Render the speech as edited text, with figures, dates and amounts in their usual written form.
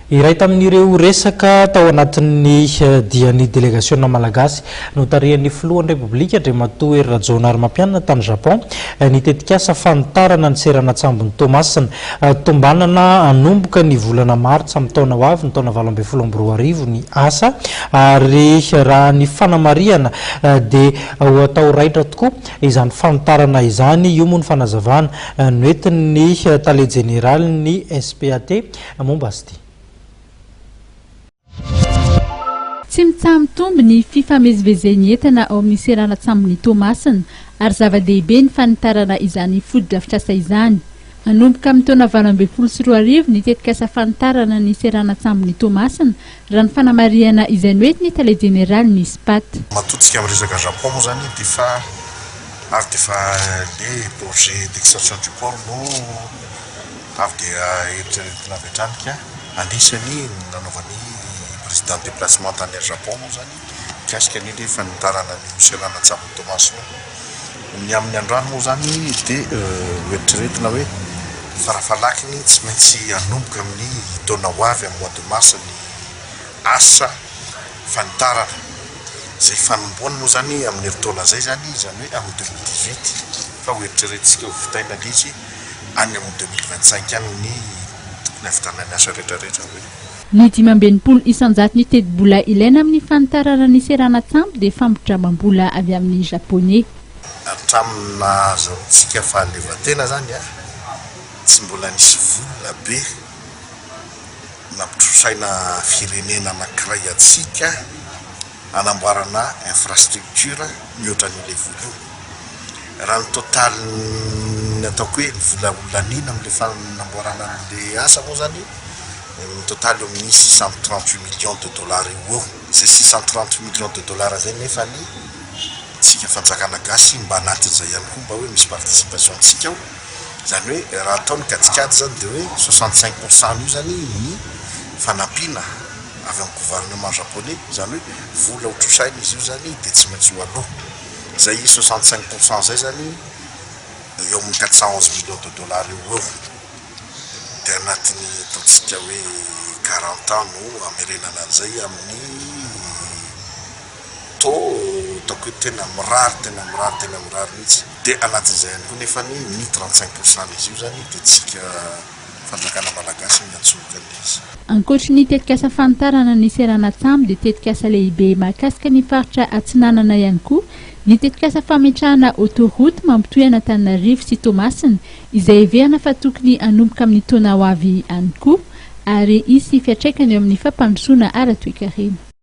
Iray tamin'ireo resaka tao anatin'ny dian'ny délégation malagasy notarian'ny filohan'ny Repoblika Andriamatoa Rajaonary Mampianina tany Japon nitetikasa fanitarana ny seran'Atsambon'ny Tomasina tombanana hanomboka ny volana Martsa amin'ny taona ho avy ny taona 2022 ny asa ary raha ny fanamariana dia ho atao raitra tokoa izany fanitarana izany io moa ny fanazavana noentin'ny tale général ny SPAT momba azy ity. Tsy mitsambitomby ny fifamezivezeny entana ao amin'ny seran'Atsambon'ny Tomasina ary zava-dehibe ny fanitarana izany foto-drafitr'asa izany. Hanomboka amin'ny taona 2022 nitetika asa fanitarana ny seran'Atsambon'ny Tomasina raha ny fanamariana izay noentin'ny tale général ny SPAT. Matodisika amin'ny resaka Japon moa zany defa le projet d'extension du port no avy dia eritreretina avy hatranika anisany nanaovany président déplacement tany Japon moa zany kasika ny fanitarana ny seran'Atsambon'ny Tomasina ny amin'ny androany moa zany dia eritreretina hoe farafalakiny tsy maintsy hanomboka amin'ny taona ho avy amin'ny mois de mars ny asa fanitarana zay fanomboany moa zany amin'ny eritaona zay zany hoe amin'ny 2018 fa ho eritreretisika ho vitaina lizy any amin'ny 2025 any ny tokony havitanany asa rehetrarehetra hoe ny 500 isanjato ny teti-bola ilaina amin'ny fanitarana ny seran'Atsambo dia fampidrambam-bola avy amin'ny japonais. Hatramina zaontsika fahaleovan-tena zany tsy mbola nisy vola be nampitrosaina firenena anankiray atsika anamboarana infrastructure mihoatra n'ilay vola io. Raha ny total ny ataoko hoe ny vola olanina amin'ilay fanamboarana an'ilay asa moa zany au total amin'ny 638 millions de dollars eo. C'est 630 millions de dollars zay nefa ny tsika fanjakana gasy mba anatin'izay ihany koa mba hoe misy participation antsika ao zany hoe raha ataony katikady zany dia hoe 65% io zany ny fanampiana avy amin'ny gouvernement japonais zany hoe vola hotrosaina izy io zany dia tsy maintsy ho aloha zay 65% zay zany eo amin'ny 411 millions de dollars eo dia anatin'ny ataontsika hoe 40 ans no amerenana an'izay amin'ny ataoko hoe tena mirary mihitsy dia anatin'izay ihany koa nefa ny 35% izy io zany dia tsika fanjakana malagasy miantsoka an'izy. Ankoatra ny tetikasa fanitarana ny seran'Atsambo dia tetikasa lehibe mahakasika ny faritra Atsinanana ihany koa ny tetikasa fametrahana autoroute mampitohy Antananarivo sy Tomasina izay everina fa tokony hanomboka amin'ny taona ho avy ihany koa ary isy fiantraikany eo amin'ny fampandrosoana ara-toe-karena.